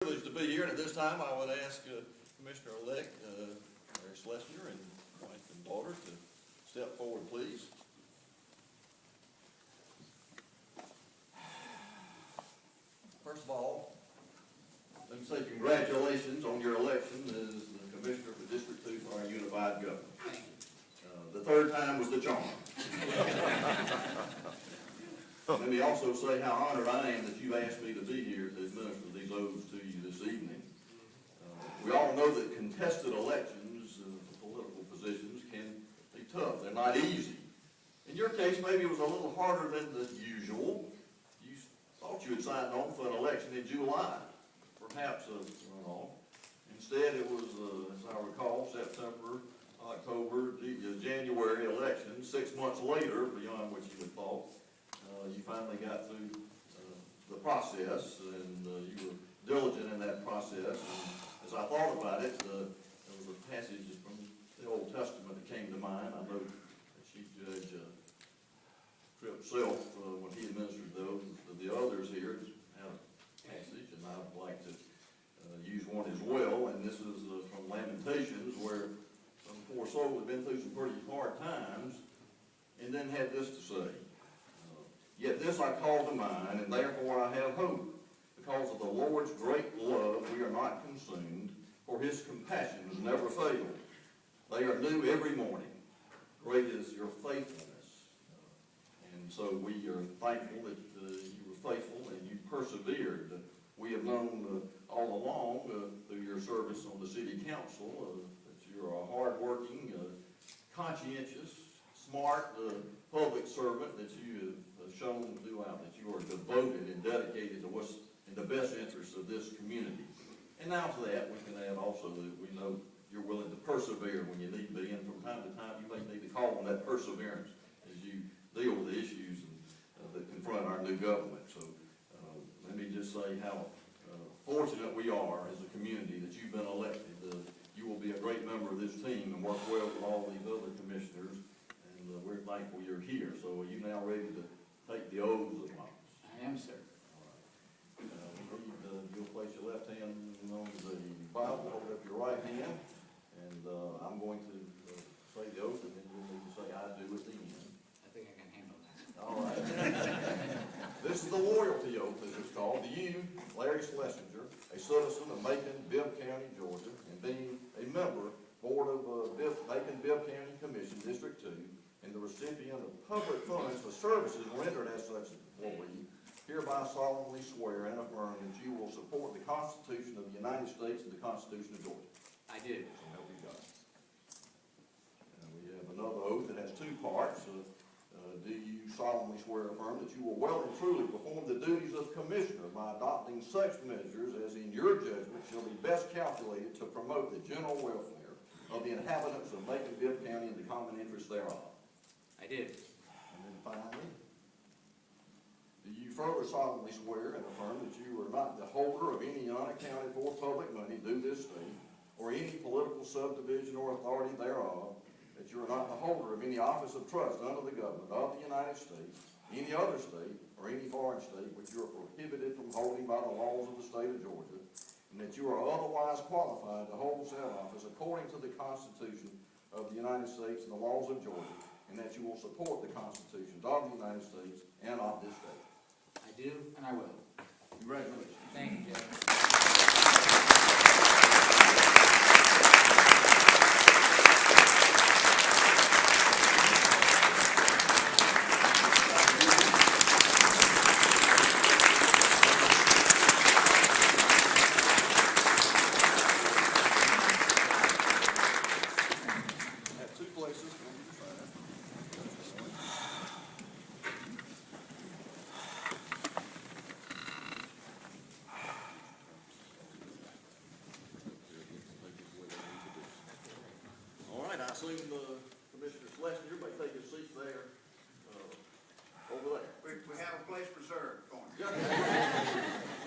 Privileged to be here, and at this time I would ask Commissioner-elect Larry Schlesinger and wife and daughter to step forward, please. First of all, let me say congratulations on your election as the Commissioner for District 2 for our unified government. The third time was the charm. Let me also say how honored I am that you've asked me to be here to administer these oaths to you this evening. We all know that contested elections for political positions can be tough. They're not easy. In your case, maybe it was a little harder than the usual. You thought you had signed on for an election in July, perhaps a runoff. Instead, it was, as I recall, September, October, January election, 6 months later, beyond what you had thought. You finally got through the process, and you were diligent in that process. And as I thought about it, there was a passage from the Old Testament that came to mind. I know that Chief Judge Tripp Self, when he administered those, the others here had a passage, and I'd like to use one as well. And this is from Lamentations, where some poor soul had been through some pretty hard times, and then had this to say. Yet this I call to mind, and therefore I have hope. Because of the Lord's great love, we are not consumed, for his compassions never fail. They are new every morning. Great is your faithfulness. And so we are thankful that you were faithful and you persevered. We have known all along through your service on the city council that you are a hardworking, conscientious, smart public servant, that you have shown throughout that you are devoted and dedicated to what's in the best interest of this community. And now to that, we can add also that we know you're willing to persevere when you need be, and from time to time you may need to call on that perseverance as you deal with the issues that confront our new government. So let me just say how fortunate we are as a community that you've been elected. You will be a great member of this team and work well with all these other commissioners, and we're thankful you're here. So are you now ready to take the oaths of office? I am, sir. You'll place your left hand on the Bible, hold up your right hand, and I'm going to say the oath, and then you'll need to say I do at the end. I think I can handle that. All right. This is the loyalty oath, as it's called. To you, Larry Schlesinger, a citizen of Macon-Bibb County, Georgia, and being a member, Board of Macon-Bibb County Commission, District 2, and the recipient of public funds for services rendered as such employee, hereby solemnly swear and affirm that you will support the Constitution of the United States and the Constitution of Georgia. I do. So help me God. We have another oath that has two parts. Do you solemnly swear and affirm that you will well and truly perform the duties of commissioner by adopting such measures as in your judgment shall be best calculated to promote the general welfare of the inhabitants of Macon-Bibb County and the common interest thereof? I did. And then finally, do you further solemnly swear and affirm that you are not the holder of any unaccounted for public money due this state, or any political subdivision or authority thereof, that you are not the holder of any office of trust under the government of the United States, any other state, or any foreign state which you are prohibited from holding by the laws of the state of Georgia, and that you are otherwise qualified to hold said office according to the Constitution of the United States and the laws of Georgia, and that you will support the constitutions of the United States and of this state? I do, and I will. Congratulations. Thank you, Judge. I assume Commissioner Schlesinger may take his seat there, over there. We have a place reserved for him. Yeah.